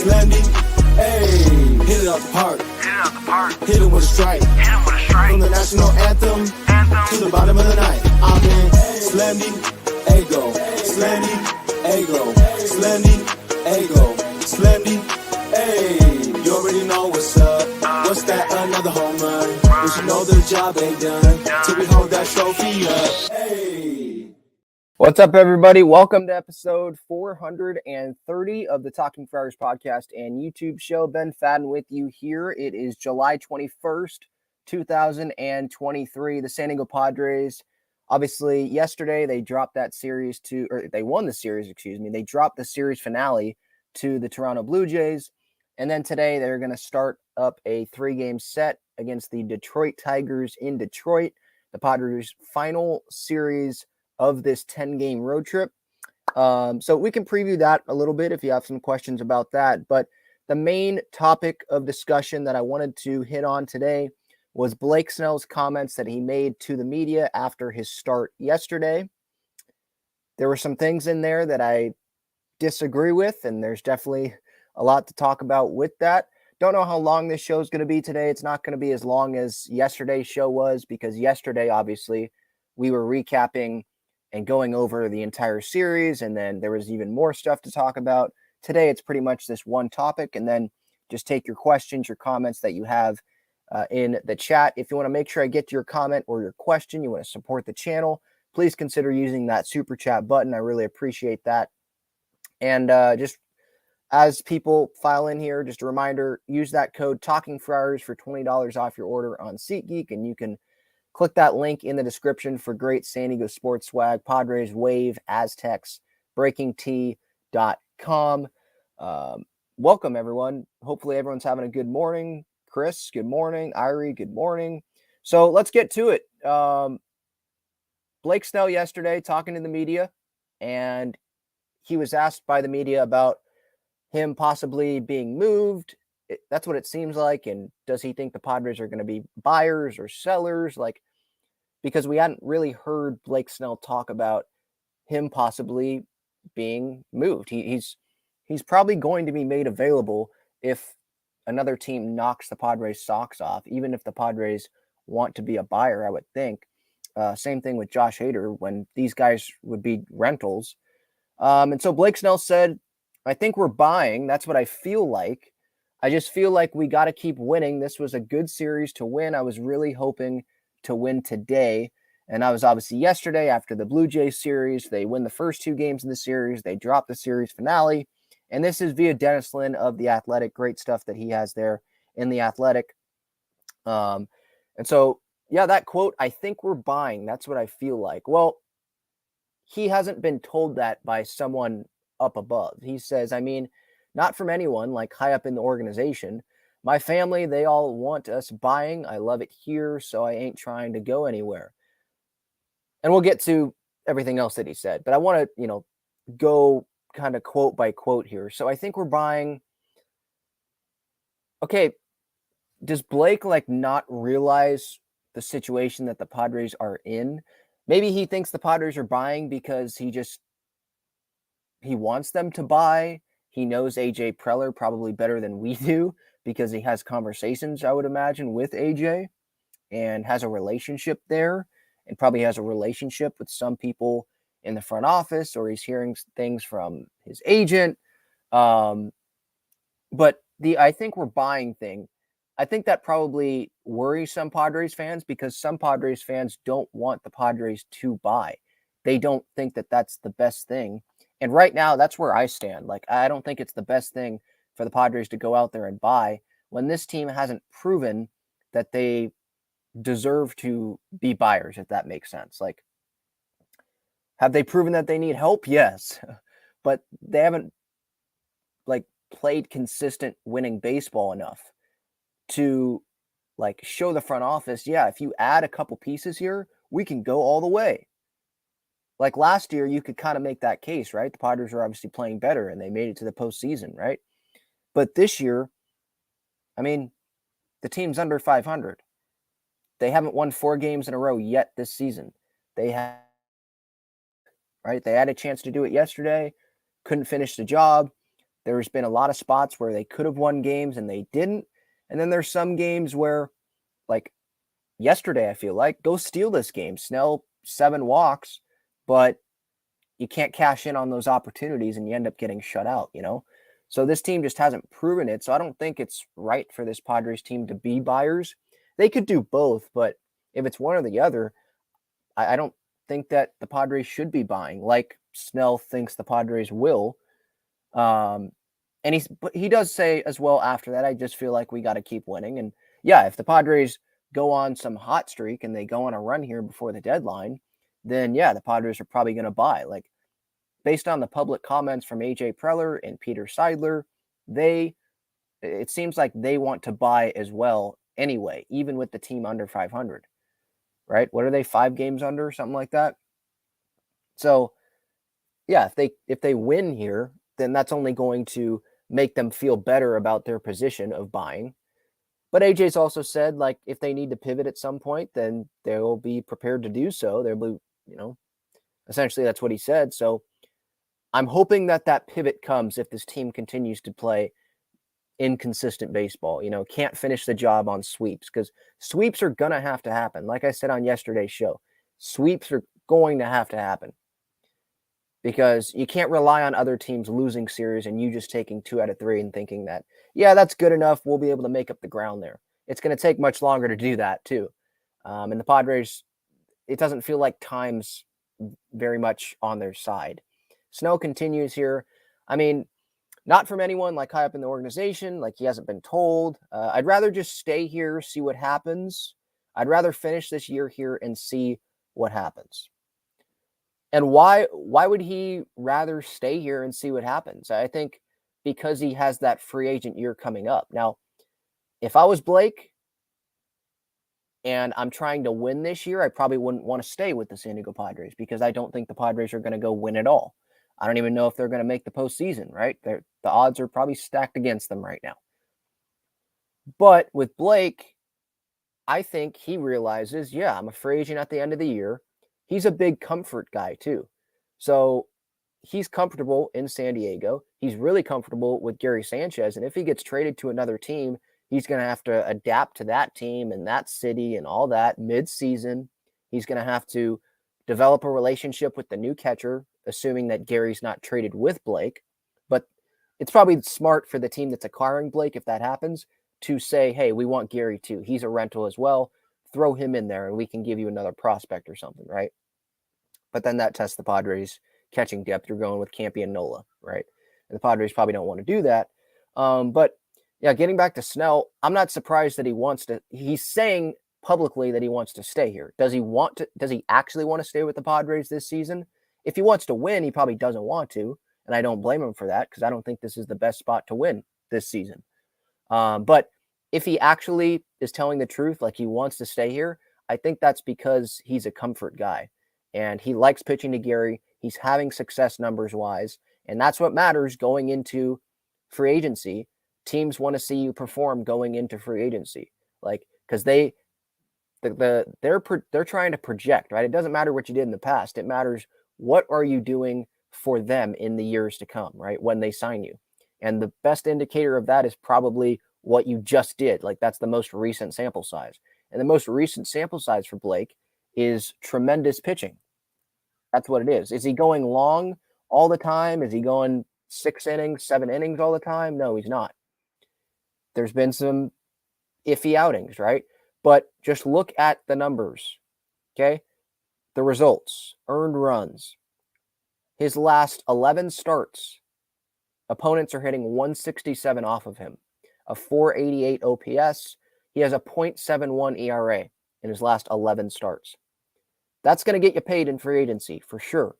slammed it. Hey, hit it out the park. Hit it with a strike. From the national anthem to the bottom of the night. I've been slammed it, ego, slammed it, ego, slammed it, ego, slammed it. Hey, you already know what's up. What's that? Another home run. But you know the job ain't done till we hold that trophy up. Hey. What's up, everybody? Welcome to episode 430 of the Talking Friars podcast and YouTube show. Ben Fadden with you here. It is July 21st, 2023. The San Diego Padres, obviously, yesterday they dropped that series they won the series, They dropped the series finale to the Toronto Blue Jays. And then today they're going to start up a 3-game set against the Detroit Tigers in Detroit, the Padres' final series of this 10-game road trip. So we can preview that a little bit if you have some questions about that. But the main topic of discussion that I wanted to hit on today was Blake Snell's comments that he made to the media after his start yesterday. There were some things in there that I disagree with, and there's definitely a lot to talk about with that. Don't know how long this show is going to be today. It's not going to be as long as yesterday's show was, because yesterday, obviously, we were recapping and going over the entire series, and then there was even more stuff to talk about. Today, it's pretty much this one topic, and then just take your questions, your comments that you have in the chat. If you want to make sure I get to your comment or your question, you want to support the channel, please consider using that super chat button. I really appreciate that. And just as people file in here, just a reminder, use that code TALKINGFRIARS for $20 off your order on SeatGeek, and you can click that link in the description for great San Diego sports swag, Padres, Wave, Aztecs, BreakingT.com. Welcome, everyone. Hopefully everyone's having a good morning. Chris, good morning. Irie, good morning. So let's get to it. Blake Snell yesterday talking to the media, and he was asked by the media about him possibly being moved. That's what it seems like. And does he think the Padres are going to be buyers or sellers? Because we hadn't really heard Blake Snell talk about him possibly being moved. He's probably going to be made available if another team knocks the Padres' socks off, even if the Padres want to be a buyer, I would think. Same thing with Josh Hader, when these guys would be rentals. And so Blake Snell said, I think we're buying. That's what I feel like. I just feel like we got to keep winning. This was a good series to win. I was really hoping to win today. And I was obviously yesterday after the Blue Jays series. They win the first 2 games in the series. They drop the series finale. And this is via Dennis Lin of The Athletic. Great stuff that he has there in The Athletic. And so, yeah, that quote, I think we're buying. That's what I feel like. Well, he hasn't been told that by someone up above. He says, not from anyone like high up in the organization. My family, they all want us buying. I love it here, so I ain't trying to go anywhere. And we'll get to everything else that he said, but I want to, go kind of quote by quote here. So I think we're buying. Okay, does Blake not realize the situation that the Padres are in? Maybe he thinks the Padres are buying because he wants them to buy. He knows AJ Preller probably better than we do because he has conversations, I would imagine, with AJ and has a relationship there, and probably has a relationship with some people in the front office, or he's hearing things from his agent. But I think we're buying thing, I think that probably worries some Padres fans, because some Padres fans don't want the Padres to buy. They don't think that that's the best thing. And right now, that's where I stand. I don't think it's the best thing for the Padres to go out there and buy when this team hasn't proven that they deserve to be buyers, if that makes sense. Have they proven that they need help? Yes. But they haven't played consistent winning baseball enough to show the front office, yeah, if you add a couple pieces here, we can go all the way. Last year, you could kind of make that case, right? The Padres are obviously playing better, and they made it to the postseason, right? But this year, the team's under 500. They haven't won 4 games in a row yet this season. They had a chance to do it yesterday, couldn't finish the job. There's been a lot of spots where they could have won games and they didn't. And then there's some games where, like yesterday, I feel like, go steal this game. Snell, 7 walks, but you can't cash in on those opportunities and you end up getting shut out, So this team just hasn't proven it. So I don't think it's right for this Padres team to be buyers. They could do both, but if it's one or the other, I don't think that the Padres should be buying, like Snell thinks the Padres will. And he does say as well after that, I just feel like we got to keep winning. And yeah, if the Padres go on some hot streak and they go on a run here before the deadline, then yeah, the Padres are probably going to buy. Like based on the public comments from AJ Preller and Peter Seidler, it seems like they want to buy as well anyway, even with the team under 500, right? What are they, 5 games under, something like that? So yeah, if they win here, then that's only going to make them feel better about their position of buying. But AJ's also said, like, if they need to pivot at some point, then they'll be prepared to do so. They'll be, essentially that's what he said. So I'm hoping that pivot comes if this team continues to play inconsistent baseball, can't finish the job on sweeps, because sweeps are going to have to happen. Like I said on yesterday's show, sweeps are going to have to happen because you can't rely on other teams losing series and you just taking 2 out of 3 and thinking that, yeah, that's good enough. We'll be able to make up the ground there. It's going to take much longer to do that too. And the Padres, it doesn't feel like time's very much on their side. Snell continues here. I mean, not from anyone like high up in the organization, like he hasn't been told. I'd rather just stay here, see what happens. I'd rather finish this year here and see what happens. And why would he rather stay here and see what happens? I think because he has that free agent year coming up. Now, if I was Blake and I'm trying to win this year, I probably wouldn't want to stay with the San Diego Padres because I don't think the Padres are going to go win at all. I don't even know if they're going to make the postseason, right? The odds are probably stacked against them right now. But with Blake, I think he realizes, yeah, I'm a free agent at the end of the year. He's a big comfort guy too. So he's comfortable in San Diego. He's really comfortable with Gary Sanchez. And if he gets traded to another team, he's going to have to adapt to that team and that city and all that mid-season. He's going to have to develop a relationship with the new catcher, assuming that Gary's not traded with Blake. But it's probably smart for the team that's acquiring Blake, if that happens, to say, hey, we want Gary too. He's a rental as well. Throw him in there and we can give you another prospect or something, right? But then that tests the Padres' catching depth. You're going with Campy and Nola, right? And the Padres probably don't want to do that. But yeah, getting back to Snell, I'm not surprised that he's saying publicly that he wants to stay here. Does he actually want to stay with the Padres this season? If he wants to win, he probably doesn't want to. And I don't blame him for that because I don't think this is the best spot to win this season. But if he actually is telling the truth, like he wants to stay here, I think that's because he's a comfort guy and he likes pitching to Gary. He's having success numbers wise, and that's what matters going into free agency. Teams want to see you perform going into free agency, like because they're trying to project, right? It doesn't matter what you did in the past. It matters what are you doing for them in the years to come, right? When they sign you, and the best indicator of that is probably what you just did. Like that's the most recent sample size, and the most recent sample size for Blake is tremendous pitching. That's what it is. Is he going long all the time? Is he going 6 innings, 7 innings all the time? No, he's not. There's been some iffy outings, right? But just look at the numbers, okay? The results, earned runs. His last 11 starts, opponents are hitting 167 off of him, a 488 OPS. He has a .71 ERA in his last 11 starts. That's going to get you paid in free agency for sure.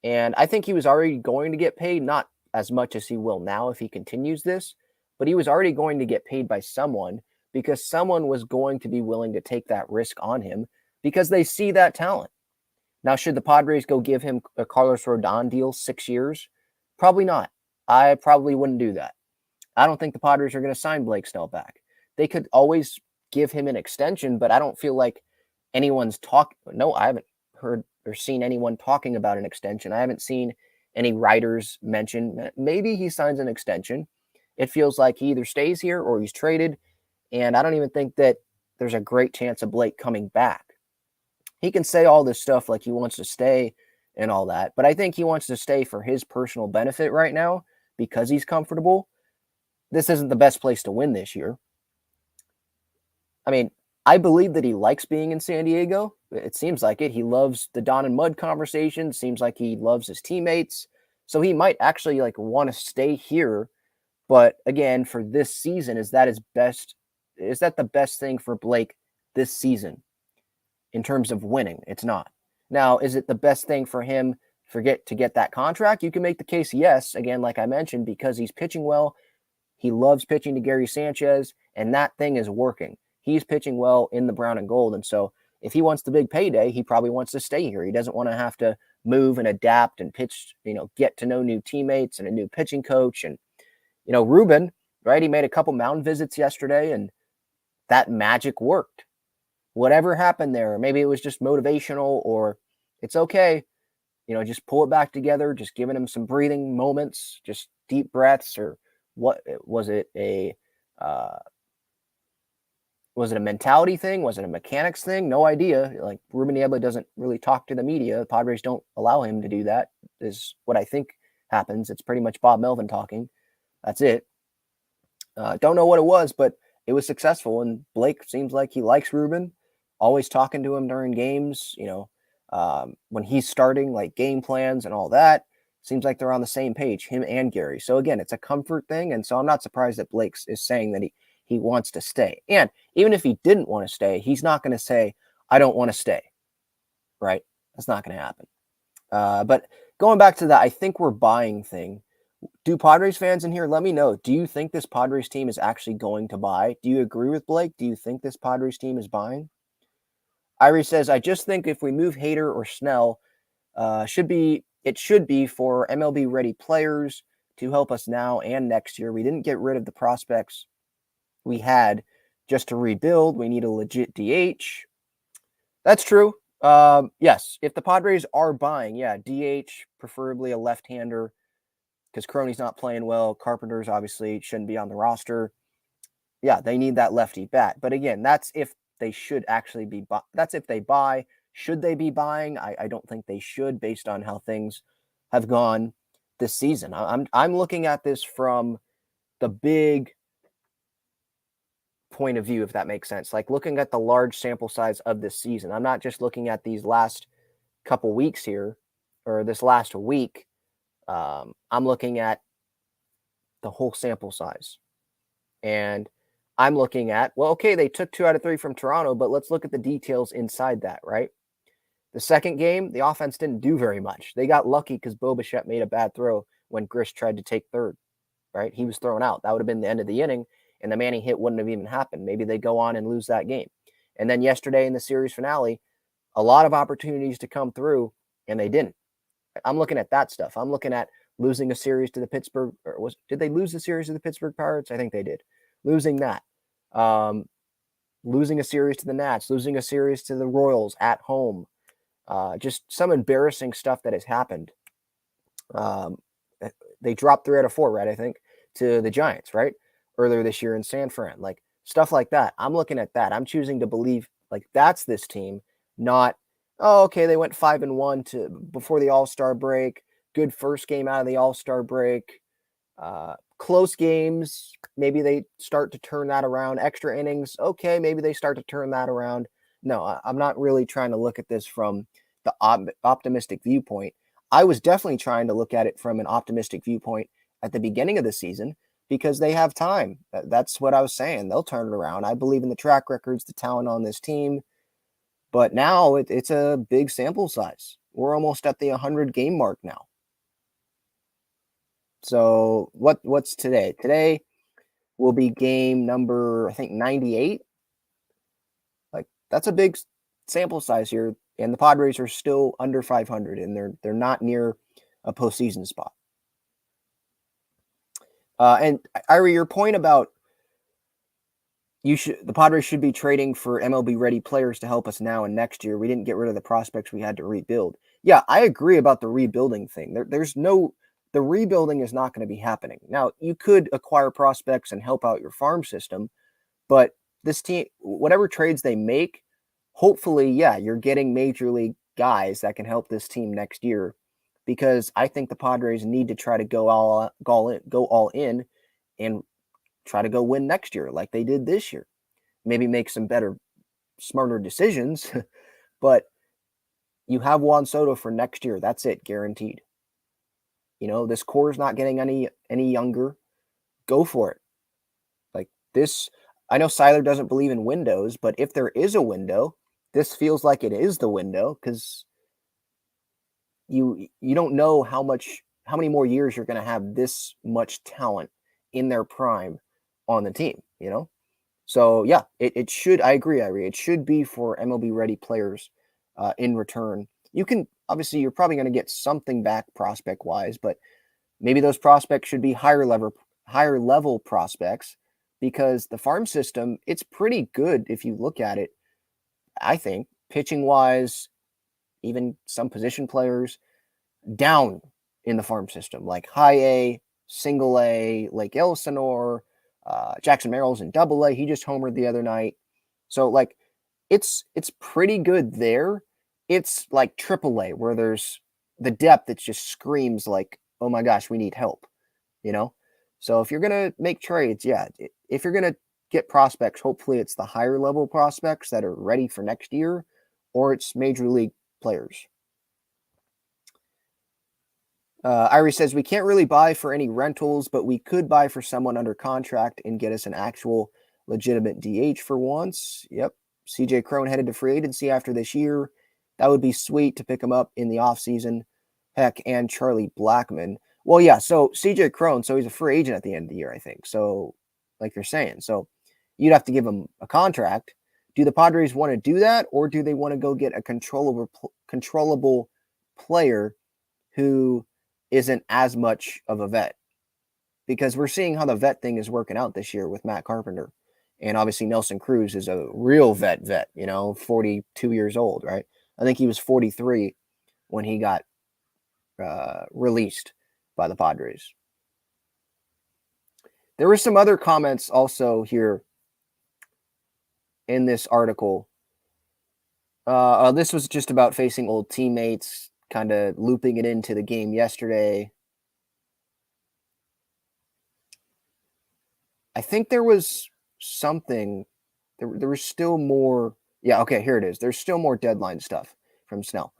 And I think he was already going to get paid, not as much as he will now if he continues this, but he was already going to get paid by someone because someone was going to be willing to take that risk on him because they see that talent. Now, should the Padres go give him a Carlos Rodon deal 6 years? Probably not. I probably wouldn't do that. I don't think the Padres are going to sign Blake Snell back. They could always give him an extension, but I don't feel like anyone's I haven't heard or seen anyone talking about an extension. I haven't seen any writers mention maybe he signs an extension. It feels like he either stays here or he's traded. And I don't even think that there's a great chance of Blake coming back. He can say all this stuff like he wants to stay and all that, but I think he wants to stay for his personal benefit right now because he's comfortable. This isn't the best place to win this year. I mean, I believe that he likes being in San Diego. It seems like it. He loves the Don and Mud conversation. Seems like he loves his teammates. So he might actually like want to stay here. But again, for this season, is that the best thing for Blake this season in terms of winning? It's not. Now, is it the best thing for him to get that contract? You can make the case, yes, again, like I mentioned, because he's pitching well. He loves pitching to Gary Sanchez, and that thing is working. He's pitching well in the brown and gold. And so if he wants the big payday, he probably wants to stay here. He doesn't want to have to move and adapt and pitch, get to know new teammates and a new pitching coach. And, Ruben, right? He made a couple mound visits yesterday, and that magic worked. Whatever happened there, maybe it was just motivational, or it's okay. Just pull it back together, just giving him some breathing moments, just deep breaths, or what was it a mentality thing? Was it a mechanics thing? No idea. Like Ruben Niebla doesn't really talk to the media. The Padres don't allow him to do that, is what I think happens. It's pretty much Bob Melvin talking. That's it. Don't know what it was, but it was successful. And Blake seems like he likes Ruben, always talking to him during games, when he's starting, like game plans and all that. Seems like they're on the same page, him and Gary. So again, it's a comfort thing. And so I'm not surprised that Blake is saying that he wants to stay. And even if he didn't want to stay, he's not going to say, I don't want to stay, right? That's not going to happen. But going back to that, I think we're buying thing. Do Padres fans in here, let me know. Do you think this Padres team is actually going to buy? Do you agree with Blake? Do you think this Padres team is buying? Irie says, I just think if we move Hader or Snell, it should be for MLB-ready players to help us now and next year. We didn't get rid of the prospects we had just to rebuild. We need a legit DH. That's true. Yes, if the Padres are buying, DH, preferably a left-hander, because Crony's not playing well. Carpenter's obviously shouldn't be on the roster. Yeah, they need that lefty bat. But again, that's if they should actually be. That's if they buy. Should they be buying? I don't think they should, based on how things have gone this season. I'm looking at this from the big point of view, if that makes sense. Like looking at the large sample size of this season. I'm not just looking at these last couple weeks here, or this last week. I'm looking at the whole sample size. And I'm looking at, well, okay, they took 2 out of 3 from Toronto, but let's look at the details inside that, right? The second game, the offense didn't do very much. They got lucky because Bo Bichette made a bad throw when Grish tried to take third, right? He was thrown out. That would have been the end of the inning, and the Manning hit wouldn't have even happened. Maybe they go on and lose that game. And then yesterday in the series finale, a lot of opportunities to come through, and they didn't. I'm looking at that stuff. I'm looking at losing a series to the Pittsburgh, did they lose the series to the Pittsburgh Pirates? I think they did. Losing that. Losing a series to the Nats, losing a series to the Royals at home. Just some embarrassing stuff that has happened. They dropped 3 out of 4, right? I think to the Giants, right? Earlier this year in San Fran, like stuff like that. I'm looking at that. I'm choosing to believe like that's this team, not, oh, okay, they went 5-1 before the All-Star break. Good first game out of the All-Star break. Close games, maybe they start to turn that around. Extra innings, okay, maybe they start to turn that around. No, I'm not really trying to look at this from the optimistic viewpoint. I was definitely trying to look at it from an optimistic viewpoint at the beginning of the season because they have time. That's what I was saying. They'll turn it around. I believe in the track records, the talent on this team. But now it's a big sample size. We're almost at the 100-game mark now. So what's today? Today will be game number, I think, 98. Like that's a big sample size here, and the Padres are still under 500, and they're not near a postseason spot. And Irie, your point about the Padres should be trading for MLB ready players to help us now and next year. We didn't get rid of the prospects we had to rebuild. Yeah, I agree about the rebuilding thing. The rebuilding is not going to be happening. Now, you could acquire prospects and help out your farm system, but this team, whatever trades they make, hopefully, yeah, you're getting major league guys that can help this team next year, because I think the Padres need to try to go all in and try to go win next year like they did this year. Maybe make some better, smarter decisions, but you have Juan Soto for next year. That's it, guaranteed. This core is not getting any younger. Go for it. Like this, I know Siler doesn't believe in windows, but if there is a window, this feels like it is the window, because you don't know how many more years you're going to have this much talent in their prime on the team. So yeah, it should. I agree. It should be for MLB ready players in return. You can obviously, you're probably going to get something back prospect wise, but maybe those prospects should be higher level prospects, because the farm system, it's pretty good if you look at it. I think pitching wise, even some position players down in the farm system, like high A, single A, Lake Elsinore, Jackson Merrill's in double A. He just homered the other night. So like it's pretty good there. It's like triple A, where there's the depth that just screams like, oh my gosh, we need help, So if you're going to make trades, yeah, if you're going to get prospects, hopefully it's the higher level prospects that are ready for next year, or it's major league players. Irie says, we can't really buy for any rentals, but we could buy for someone under contract and get us an actual legitimate DH for once. Yep. CJ Cron headed to free agency after this year. That would be sweet to pick him up in the offseason. Heck, and Charlie Blackmon. Well, yeah, so CJ Cron, so he's a free agent at the end of the year, I think. So, like you're saying, so you'd have to give him a contract. Do the Padres want to do that, or do they want to go get a controllable player who isn't as much of a vet? Because we're seeing how the vet thing is working out this year with Matt Carpenter. And obviously Nelson Cruz is a real vet, 42 years old, right? I think he was 43 when he got released by the Padres. There were some other comments also here in this article. This was just about facing old teammates, kind of looping it into the game yesterday. I think there was something, there was still more. Yeah, okay, here it is. There's still more deadline stuff from Snell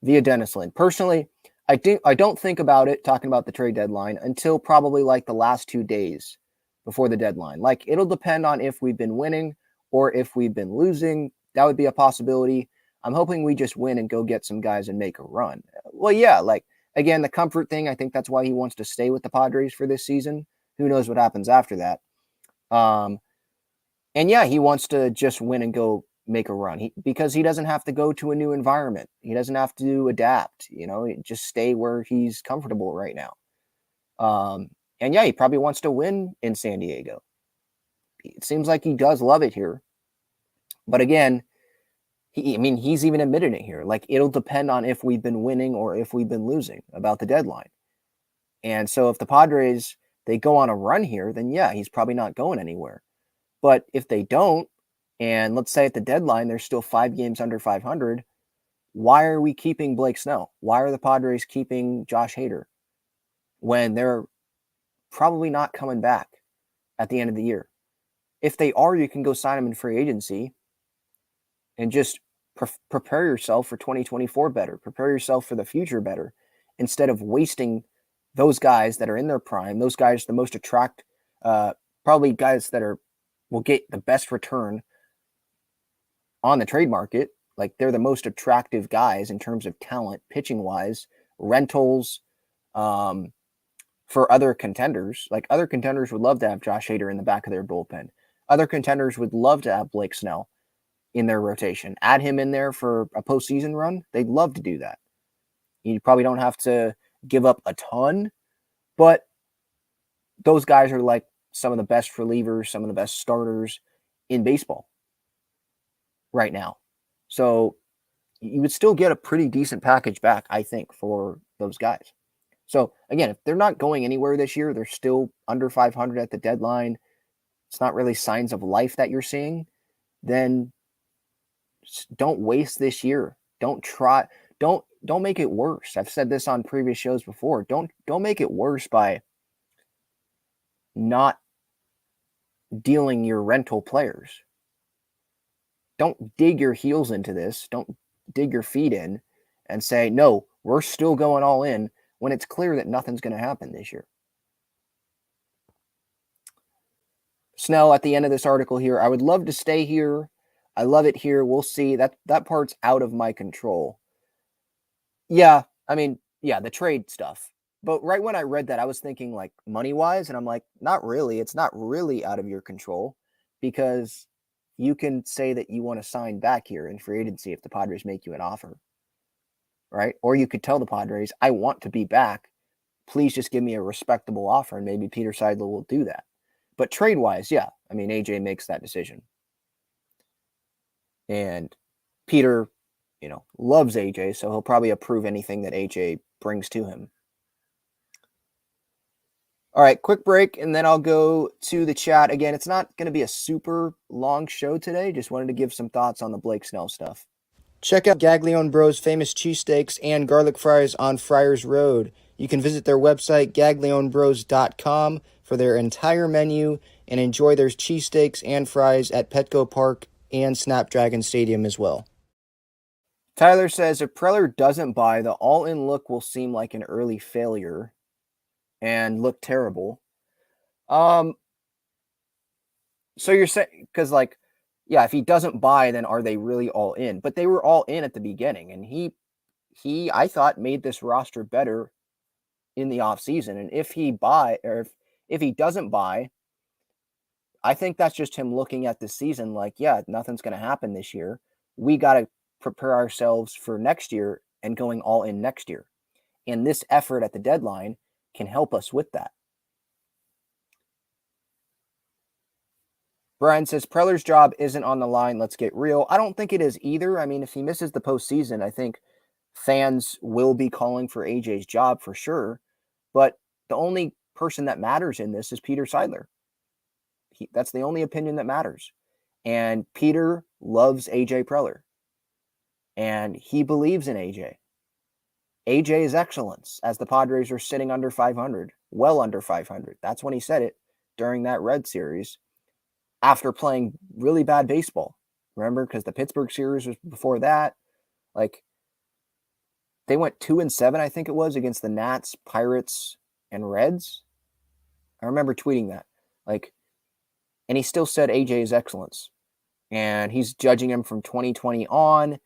via Dennis Lin. Personally, I don't think about it, talking about the trade deadline, until probably like the last 2 days before the deadline. Like, it'll depend on if we've been winning or if we've been losing. That would be a possibility. I'm hoping we just win and go get some guys and make a run. Well, yeah, like, again, the comfort thing, I think that's why he wants to stay with the Padres for this season. Who knows what happens after that. And yeah, he wants to just win and go make a run, because he doesn't have to go to a new environment. He doesn't have to adapt, just stay where he's comfortable right now. And yeah, he probably wants to win in San Diego. It seems like he does love it here. But again, he's even admitted it here. Like, it'll depend on if we've been winning or if we've been losing about the deadline. And so if the Padres, they go on a run here, then yeah, he's probably not going anywhere. But if they don't, and let's say at the deadline, they're still 5 games under 500, why are we keeping Blake Snell? Why are the Padres keeping Josh Hader when they're probably not coming back at the end of the year? If they are, you can go sign them in free agency and just prepare yourself for 2024 better. Prepare yourself for the future better, instead of wasting those guys that are in their prime, those guys the most probably guys that will get the best return on the trade market. Like, they're the most attractive guys in terms of talent, pitching wise, rentals, for other contenders. Like, other contenders would love to have Josh Hader in the back of their bullpen. Other contenders would love to have Blake Snell in their rotation. Add him in there for a postseason run. They'd love to do that. You probably don't have to give up a ton, but those guys are like some of the best relievers, some of the best starters in baseball right now. So you would still get a pretty decent package back, I think, for those guys. So again, if they're not going anywhere this year, they're still under 500 at the deadline. It's not really signs of life that you're seeing. Then don't waste this year. Don't make it worse. I've said this on previous shows before. Don't make it worse by not dealing your rental players. Don't dig your heels into this. Don't dig your feet in and say, no, we're still going all in when it's clear that nothing's going to happen this year. Snell at the end of this article here, I would love to stay here. I love it here. We'll see. That part's out of my control. Yeah, I mean, yeah, the trade stuff. But right when I read that, I was thinking like money-wise, and I'm like, not really. It's not really out of your control because you can say that you want to sign back here in free agency if the Padres make you an offer, right? Or you could tell the Padres, I want to be back. Please just give me a respectable offer, and maybe Peter Seidler will do that. But trade-wise, yeah, I mean, AJ makes that decision. And Peter, loves AJ, so he'll probably approve anything that AJ brings to him. All right, quick break, and then I'll go to the chat. Again, it's not going to be a super long show today. Just wanted to give some thoughts on the Blake Snell stuff. Check out Gaglione Bros' famous cheesesteaks and garlic fries on Friars Road. You can visit their website, gaglionebros.com, for their entire menu and enjoy their cheesesteaks and fries at Petco Park and Snapdragon Stadium as well. Tyler says, if Preller doesn't buy, the all-in look will seem like an early failure and look terrible. So you're saying, because yeah, if he doesn't buy, then are they really all in? But they were all in at the beginning, and he I thought made this roster better in the offseason. And if he doesn't buy, I think that's just him looking at the season like, yeah, nothing's going to happen this year. We got to prepare ourselves for next year and going all in next year. And this effort at the deadline can help us with that. Brian says, Preller's job isn't on the line. Let's get real. I don't think it is either. I mean, if he misses the postseason, I think fans will be calling for AJ's job for sure. But the only person that matters in this is Peter Seidler. That's the only opinion that matters. And Peter loves AJ Preller. And he believes in AJ. AJ is excellence, as the Padres are sitting under 500, well under 500. That's when he said it during that Red series after playing really bad baseball. Remember, because the Pittsburgh series was before that. They went 2-7, I think it was, against the Nats, Pirates, and Reds. I remember tweeting that. And he still said AJ is excellence. And he's judging him from 2020 on,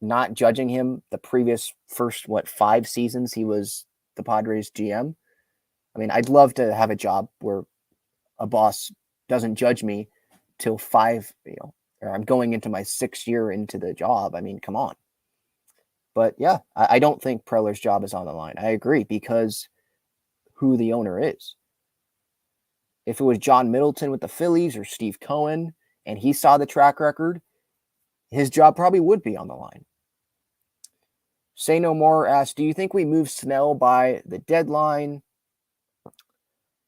not judging him the previous first, 5 seasons he was the Padres GM. I mean, I'd love to have a job where a boss doesn't judge me till 5, or I'm going into my 6th year into the job. I mean, come on. But yeah, I don't think Preller's job is on the line. I agree, because who the owner is. If it was John Middleton with the Phillies or Steve Cohen and he saw the track record, his job probably would be on the line. Say No More asks, do you think we move Snell by the deadline?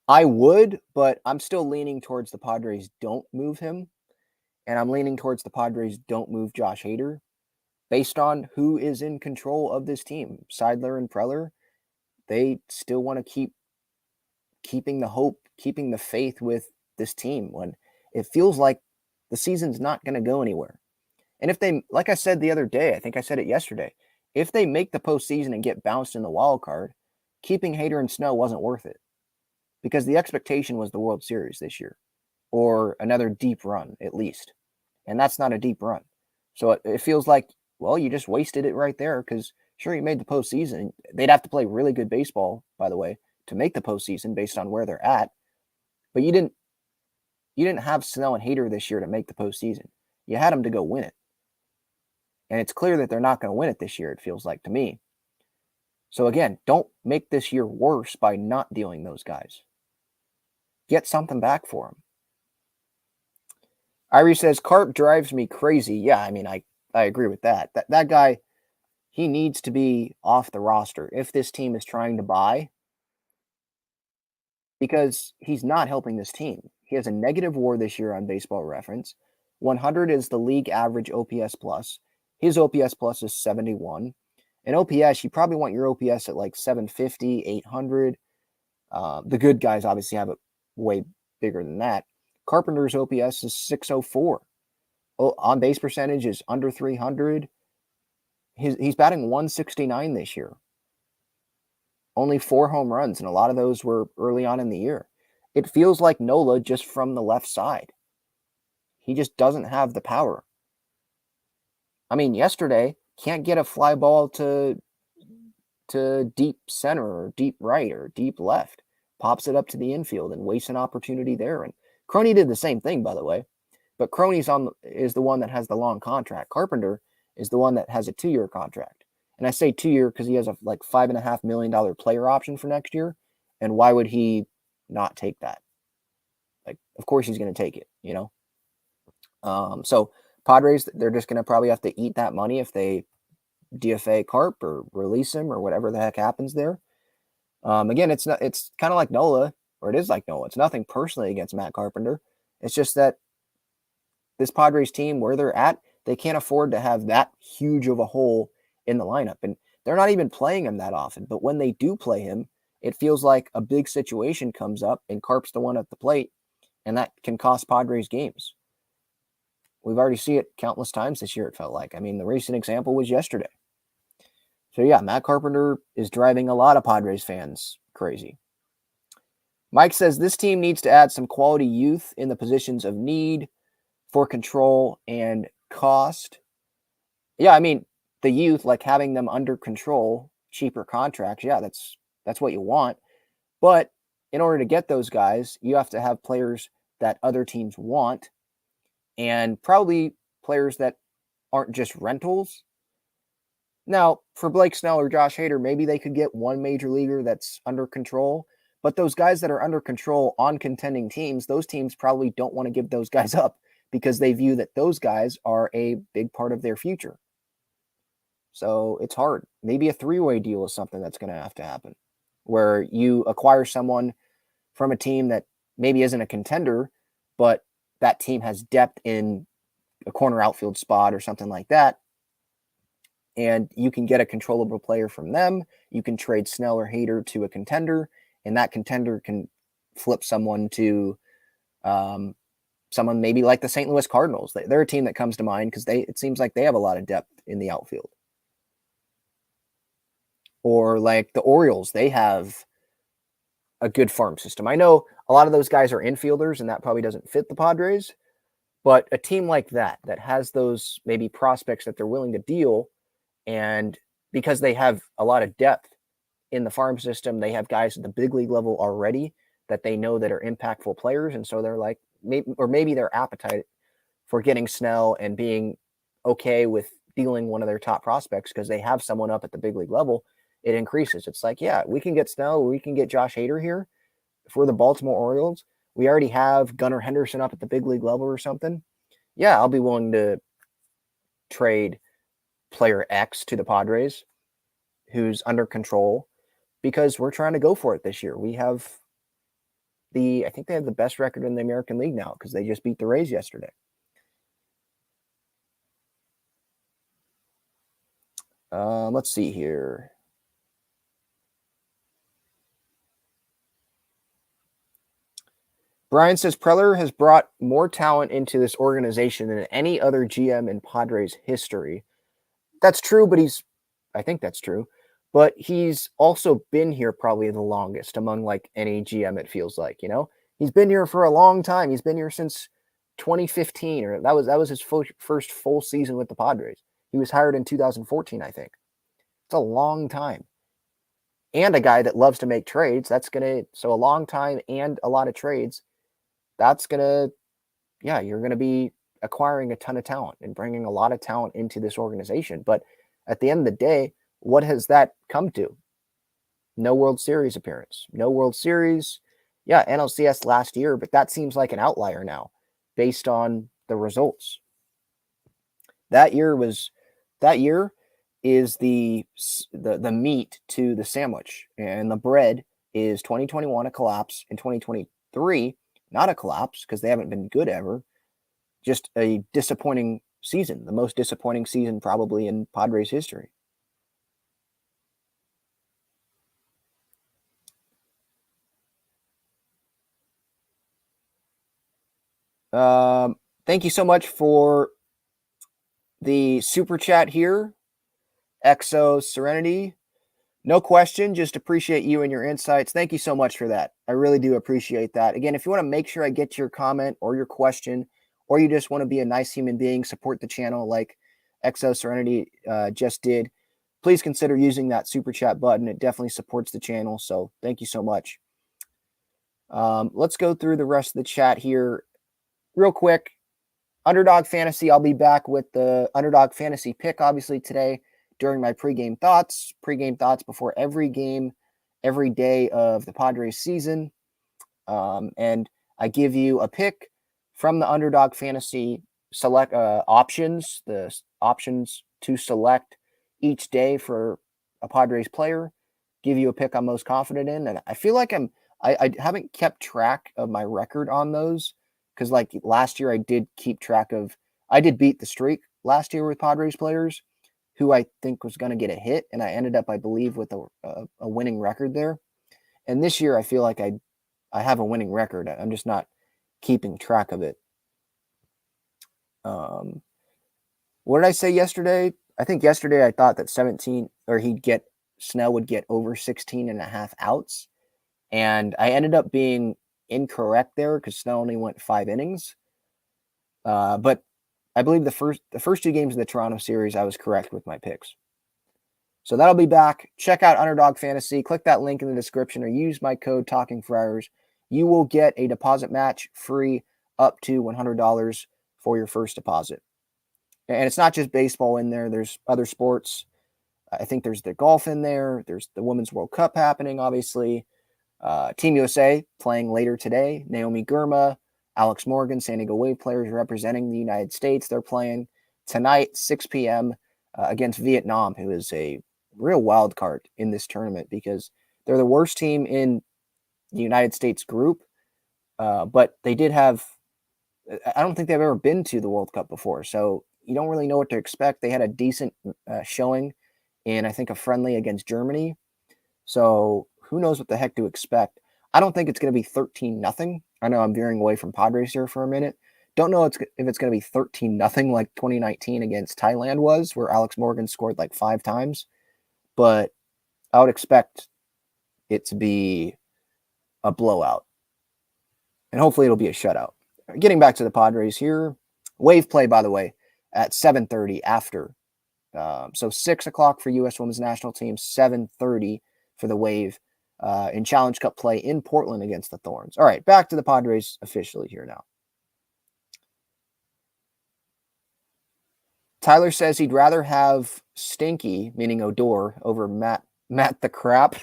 I would, but I'm still leaning towards the Padres don't move him. And I'm leaning towards the Padres don't move Josh Hader based on who is in control of this team. Seidler and Preller, they still want to keeping the hope, keeping the faith with this team when it feels like the season's not going to go anywhere. And if they, like I said the other day, I think I said it yesterday, if they make the postseason and get bounced in the wild card, keeping Hader and Snell wasn't worth it, because the expectation was the World Series this year or another deep run at least. And that's not a deep run. So it feels like, well, you just wasted it right there, because sure, you made the postseason. They'd have to play really good baseball, by the way, to make the postseason based on where they're at. But you didn't have Snell and Hader this year to make the postseason. You had them to go win it. And it's clear that they're not going to win it this year, it feels like to me. So again, don't make this year worse by not dealing those guys. Get something back for them. Irie says Carp drives me crazy. Yeah, I mean, I agree with that. That guy, he needs to be off the roster if this team is trying to buy, because he's not helping this team. He has a negative WAR this year on Baseball Reference. 100 is the league average OPS plus. His OPS plus is 71. And OPS, you probably want your OPS at like 750, 800. The good guys obviously have it way bigger than that. Carpenter's OPS is 604. On base percentage is under 300. He's batting 169 this year. Only 4 home runs, and a lot of those were early on in the year. It feels like Nola just from the left side. He just doesn't have the power. I mean, yesterday, can't get a fly ball to deep center or deep right or deep left. Pops it up to the infield and wastes an opportunity there. And Crony did the same thing, by the way. But Crony's is the one that has the long contract. Carpenter is the one that has a 2-year contract. And I say 2-year because he has a like $5.5 million player option for next year. And why would he not take that? Like, of course he's going to take it, you know? So Padres, they're just going to probably have to eat that money if they DFA Carp or release him or whatever the heck happens there. Again, it's kind of like Nola, or it is like Nola. It's nothing personally against Matt Carpenter. It's just that this Padres team, where they're at, they can't afford to have that huge of a hole in the lineup. And they're not even playing him that often. But when they do play him, it feels like a big situation comes up and Carp's the one at the plate, and that can cost Padres games. We've already seen it countless times this year, it felt like. I mean, the recent example was yesterday. So yeah, Matt Carpenter is driving a lot of Padres fans crazy. Mike says this team needs to add some quality youth in the positions of need for control and cost. Yeah, I mean, the youth, like having them under control, cheaper contracts, yeah, that's what you want. But in order to get those guys, you have to have players that other teams want, and probably players that aren't just rentals. Now, for Blake Snell or Josh Hader, maybe they could get one major leaguer that's under control. But those guys that are under control on contending teams, those teams probably don't want to give those guys up because they view that those guys are a big part of their future. So it's hard. Maybe a 3-way deal is something that's going to have to happen, where you acquire someone from a team that maybe isn't a contender, but that team has depth in a corner outfield spot or something like that. And you can get a controllable player from them. You can trade Snell or Hader to a contender, and that contender can flip someone to someone maybe like the St. Louis Cardinals. They're a team that comes to mind because it seems like they have a lot of depth in the outfield. Or like the Orioles, they have a good farm system. I know a lot of those guys are infielders, and that probably doesn't fit the Padres. But a team like that has those maybe prospects that they're willing to deal, and because they have a lot of depth in the farm system, they have guys at the big league level already that they know that are impactful players. And so they're like, maybe their appetite for getting Snell and being okay with dealing one of their top prospects because they have someone up at the big league level, it increases. It's like, yeah, we can get Snell, we can get Josh Hader here. If we're the Baltimore Orioles, we already have Gunnar Henderson up at the big league level or something. Yeah, I'll be willing to trade player X to the Padres who's under control because we're trying to go for it this year. We have I think they have the best record in the American League now because they just beat the Rays yesterday. Let's see here. Brian says Preller has brought more talent into this organization than any other GM in Padres history. That's true, but I think that's true. But he's also been here probably the longest among like any GM, it feels like, you know? He's been here for a long time. He's been here since 2015, or that was his first full season with the Padres. He was hired in 2014, I think. It's a long time. And a guy that loves to make trades. So a long time and a lot of trades. You're going to be acquiring a ton of talent and bringing a lot of talent into this organization. But at the end of the day, what has that come to? No World Series appearance. No World Series. Yeah, NLCS last year, but that seems like an outlier now based on the results. That year is the meat to the sandwich, and the bread is 2021 a collapse, and 2023 not a collapse because they haven't been good ever, just a disappointing season, the most disappointing season probably in Padres history. Thank you so much for the super chat here, Exo Serenity. No question, just appreciate you and your insights. Thank you so much for that. I really do appreciate that. Again, if you want to make sure I get your comment or your question, or you just want to be a nice human being, support the channel like Exo Serenity just did, please consider using that super chat button. It definitely supports the channel, so thank you so much. Let's go through the rest of the chat here real quick. Underdog Fantasy, I'll be back with the Underdog Fantasy pick, obviously, today during my pregame thoughts before every game, every day of the Padres season. And I give you a pick from the Underdog Fantasy select options, the options to select each day for a Padres player, give you a pick I'm most confident in. And I feel like I haven't kept track of my record on those, because like last year I did beat the streak last year with Padres players who I think was going to get a hit, and I ended up, I believe, with a winning record there. And this year I feel like I have a winning record. I'm just not keeping track of it. What did I say yesterday? I think yesterday I thought that Snell would get over 16 and a half outs. And I ended up being incorrect there because Snell only went 5 innings. But I believe the first 2 games of the Toronto series, I was correct with my picks. So that'll be back. Check out Underdog Fantasy. Click that link in the description or use my code Talking for Hours. You will get a deposit match free up to $100 for your first deposit. And it's not just baseball in there. There's other sports. I think there's the golf in there. There's the Women's World Cup happening, obviously. Team USA playing later today. Naomi Girma, Alex Morgan, San Diego Wave players representing the United States. They're playing tonight, 6 p.m. Against Vietnam, who is a real wild card in this tournament because they're the worst team in the United States group. But they did have, I don't think they've ever been to the World Cup before, so you don't really know what to expect. They had a decent showing in, I think, a friendly against Germany. So who knows what the heck to expect. I don't think it's going to be 13-0. I know I'm veering away from Padres here for a minute. Don't know if it's going to be 13-0 like 2019 against Thailand was, where Alex Morgan scored like 5 times. But I would expect it to be a blowout. And hopefully it'll be a shutout. Getting back to the Padres here. Wave play, by the way, at 7:30 after. So 6 o'clock for U.S. Women's National Team, 7:30 for the Wave in Challenge Cup play in Portland against the Thorns. All right, back to the Padres officially here now. Tyler says he'd rather have Stinky, meaning Odor, over Matt the Crap.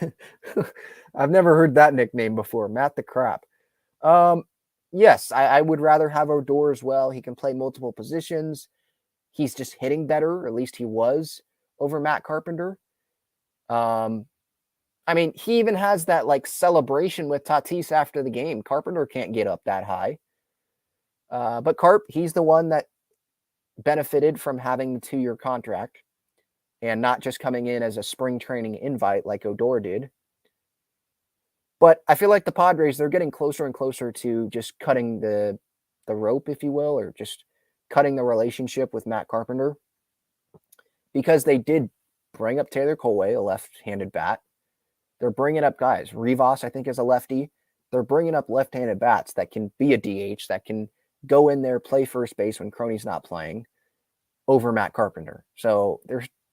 I've never heard that nickname before, Matt the Crap. Yes, I would rather have Odor as well. He can play multiple positions. He's just hitting better, or at least he was, over Matt Carpenter. I mean, he even has that like celebration with Tatis after the game. Carpenter can't get up that high. But Carp, he's the one that benefited from having the 2-year contract and not just coming in as a spring training invite like Odor did. But I feel like the Padres, they're getting closer and closer to just cutting the rope, if you will, or just cutting the relationship with Matt Carpenter, because they did bring up Taylor Colway, a left-handed bat. They're bringing up guys. Rivas, I think, is a lefty. They're bringing up left-handed bats that can be a DH, that can go in there, play first base when Crony's not playing, over Matt Carpenter. So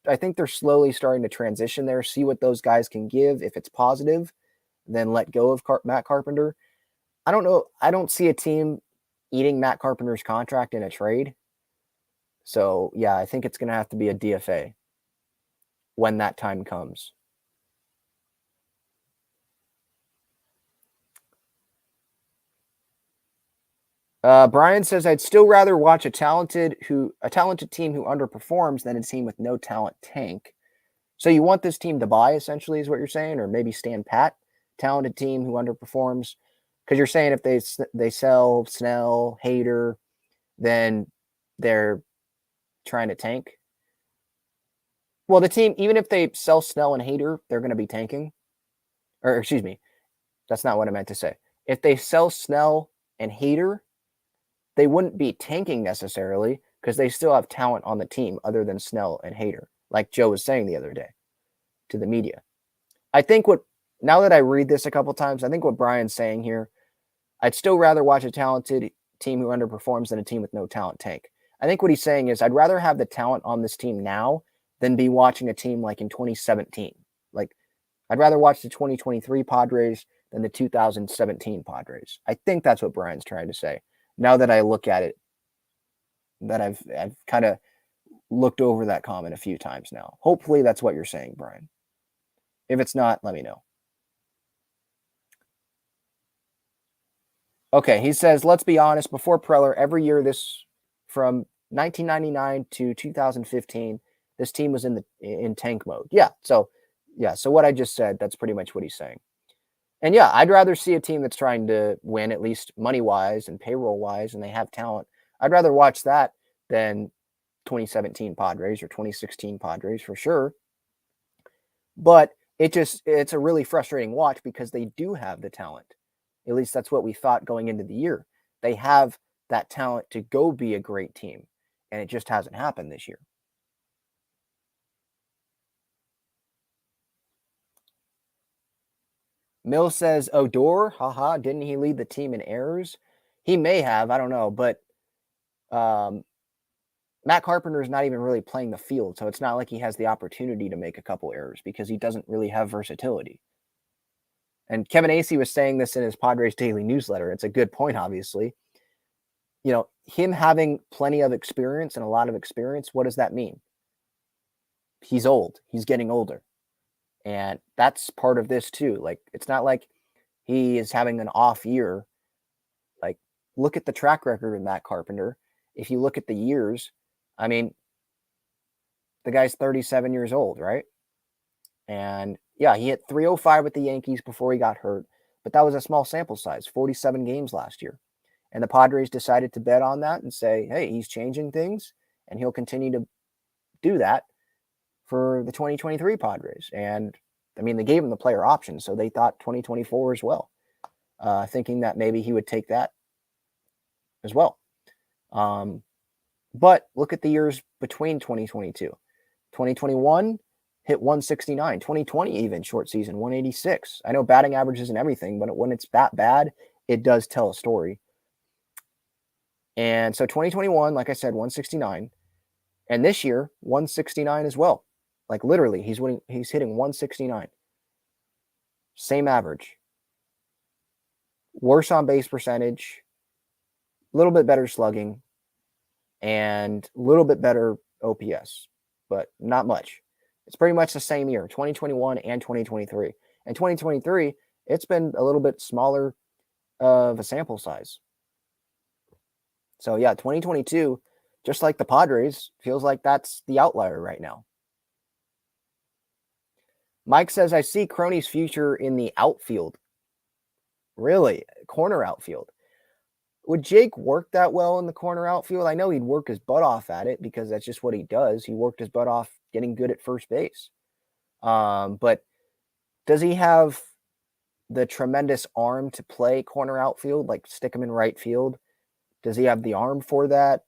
I think they're slowly starting to transition there, see what those guys can give. If it's positive, then let go of Matt Carpenter. I don't know. I don't see a team eating Matt Carpenter's contract in a trade. So, yeah, I think it's going to have to be a DFA when that time comes. Brian says I'd still rather watch a talented team who underperforms than a team with no talent tank. So you want this team to buy, essentially, is what you're saying, or maybe stand pat. Talented team who underperforms, because you're saying if they sell Snell, Hader, then they're trying to tank. Well, the team, even if they sell Snell and Hader, they're going to be tanking. Or excuse me, that's not what I meant to say. If they sell Snell and Hader, they wouldn't be tanking necessarily because they still have talent on the team other than Snell and Hader, like Joe was saying the other day to the media. I think now that I read this a couple times, I think what Brian's saying here, I'd still rather watch a talented team who underperforms than a team with no talent tank. I think what he's saying is I'd rather have the talent on this team now than be watching a team like in 2017. Like, I'd rather watch the 2023 Padres than the 2017 Padres. I think that's what Brian's trying to say. Now that I look at it, that I've kind of looked over that comment a few times now. Hopefully that's what you're saying, Brian. If it's not, let me know. Okay, he says, let's be honest, before Preller, every year from 1999 to 2015, this team was in tank mode. So what I just said, that's pretty much what he's saying. And yeah, I'd rather see a team that's trying to win, at least money-wise and payroll-wise, and they have talent. I'd rather watch that than 2017 Padres or 2016 Padres for sure. But it's a really frustrating watch because they do have the talent. At least that's what we thought going into the year. They have that talent to go be a great team, and it just hasn't happened this year. Mill says, Odor, haha, didn't he lead the team in errors? He may have, I don't know, but Matt Carpenter is not even really playing the field, so it's not like he has the opportunity to make a couple errors because he doesn't really have versatility. And Kevin Acee was saying this in his Padres Daily newsletter. It's a good point, obviously. You know, him having plenty of experience and a lot of experience, what does that mean? He's old. He's getting older. And that's part of this too. Like, it's not like he is having an off year. Like, look at the track record with Matt Carpenter. If you look at the years, I mean, the guy's 37 years old, right? And yeah, he hit 305 with the Yankees before he got hurt, but that was a small sample size, 47 games last year. And the Padres decided to bet on that and say, hey, he's changing things, and he'll continue to do that for the 2023 Padres. And I mean, they gave him the player option, so they thought 2024 as well, thinking that maybe he would take that as well. But look at the years between 2022. 2021 hit 169. 2020 even, short season, 186. I know batting average isn't everything, but when it's that bad, it does tell a story. And so 2021, like I said, 169. And this year, 169 as well. Like literally, he's hitting 169. Same average. Worse on base percentage, a little bit better slugging, and a little bit better OPS, but not much. It's pretty much the same year, 2021 and 2023. And 2023, it's been a little bit smaller of a sample size. So yeah, 2022, just like the Padres, feels like that's the outlier right now. Mike says, I see Crony's future in the outfield. Really? Corner outfield. Would Jake work that well in the corner outfield? I know he'd work his butt off at it because that's just what he does. He worked his butt off getting good at first base. But does he have the tremendous arm to play corner outfield, like stick him in right field? Does he have the arm for that?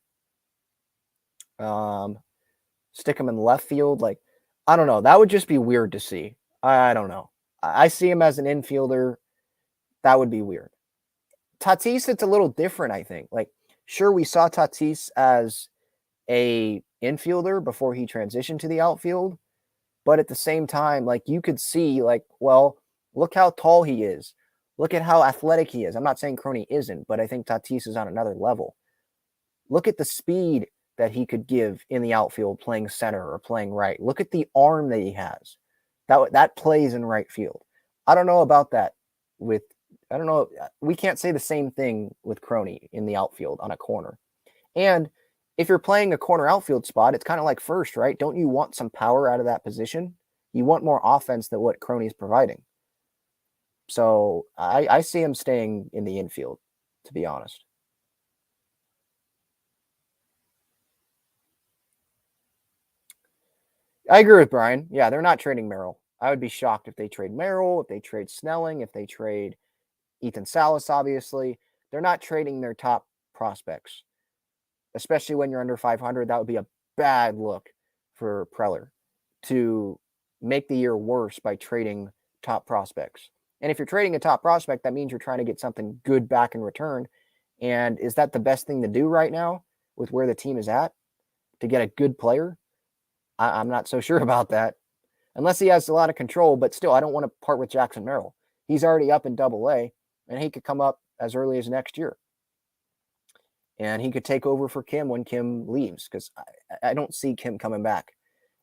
Stick him in left field? Like, I don't know. That would just be weird to see. I don't know. I see him as an infielder. That would be weird. Tatis, it's a little different, I think. Like, sure, we saw Tatis as a infielder before he transitioned to the outfield, but at the same time, like, you could see, like, well, look how tall he is. Look at how athletic he is. I'm not saying Crony isn't, but I think Tatis is on another level. Look at the speed that he could give in the outfield playing center or playing right. Look at the arm that he has. That plays in right field. I don't know about that with I don't know. We can't say the same thing with Crony in the outfield on a corner. And if you're playing a corner outfield spot, it's kind of like first, right? Don't you want some power out of that position? You want more offense than what Crony's providing. So I see him staying in the infield, to be honest. I agree with Brian. Yeah, they're not trading Merrill. I would be shocked if they trade Merrill, if they trade Snelling, if they trade Ethan Salas, obviously. They're not trading their top prospects, especially when you're under 500. That would be a bad look for Preller to make the year worse by trading top prospects. And if you're trading a top prospect, that means you're trying to get something good back in return. And is that the best thing to do right now with where the team is at, to get a good player? I'm not so sure about that. Unless he has a lot of control, but still, I don't want to part with Jackson Merrill. He's already up in Double-A, and he could come up as early as next year. And he could take over for Kim when Kim leaves, because I don't see Kim coming back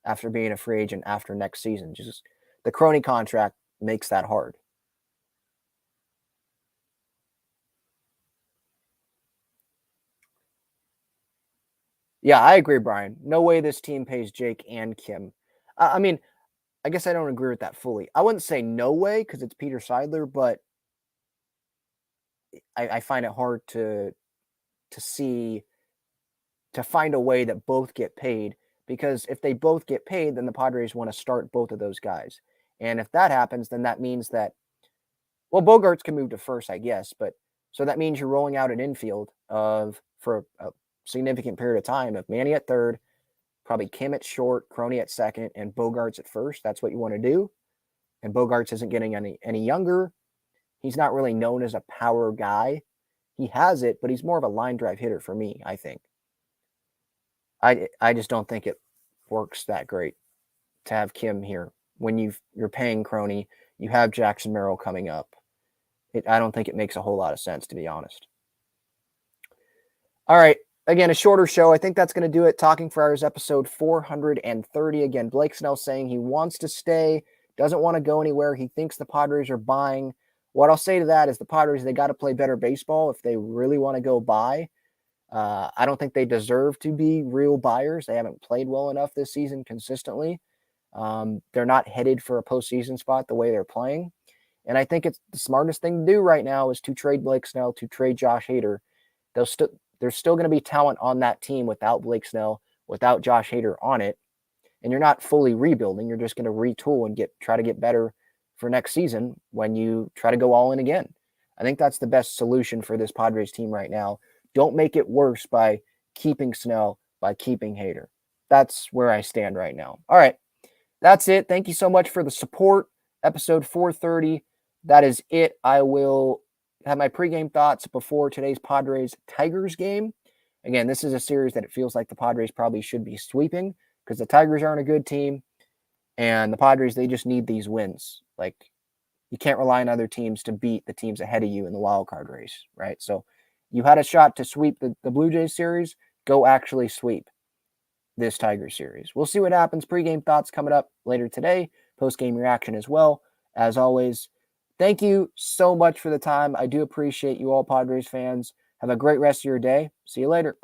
after being a free agent after next season. Just the Crony contract makes that hard. Yeah, I agree, Brian. No way this team pays Jake and Kim. I mean, I guess I don't agree with that fully. I wouldn't say no way because it's Peter Seidler, but I find it hard to find a way that both get paid, because if they both get paid, then the Padres want to start both of those guys. And if that happens, then that means that, well, Bogarts can move to first, I guess, but so that means you're rolling out an infield for a significant period of time of Manny at third, probably Kim at short, Crony at second, and Bogarts at first. That's what you want to do. And Bogarts isn't getting any younger. He's not really known as a power guy. He has it, but he's more of a line drive hitter for me, I think. I just don't think it works that great to have Kim here when you're paying Crony. You have Jackson Merrill coming up. I don't think it makes a whole lot of sense, to be honest. All right. Again, a shorter show. I think that's going to do it. Talking for Hours, episode 430. Again, Blake Snell saying he wants to stay, doesn't want to go anywhere. He thinks the Padres are buying. What I'll say to that is the Padres, they got to play better baseball if they really want to go buy. I don't think they deserve to be real buyers. They haven't played well enough this season consistently. They're not headed for a postseason spot the way they're playing. And I think it's the smartest thing to do right now is to trade Blake Snell, to trade Josh Hader. There's still going to be talent on that team without Blake Snell, without Josh Hader on it. And you're not fully rebuilding. You're just going to retool and try to get better for next season when you try to go all in again. I think that's the best solution for this Padres team right now. Don't make it worse by keeping Snell, by keeping Hader. That's where I stand right now. All right. That's it. Thank you so much for the support. Episode 430. That is it. I will have my pregame thoughts before today's Padres-Tigers game. Again, this is a series that it feels like the Padres probably should be sweeping because the Tigers aren't a good team. And the Padres, they just need these wins. Like, you can't rely on other teams to beat the teams ahead of you in the wild card race, right? So you had a shot to sweep the Blue Jays series. Go actually sweep this Tigers series. We'll see what happens. Pre-game thoughts coming up later today. Post-game reaction as well. As always, thank you so much for the time. I do appreciate you all, Padres fans. Have a great rest of your day. See you later.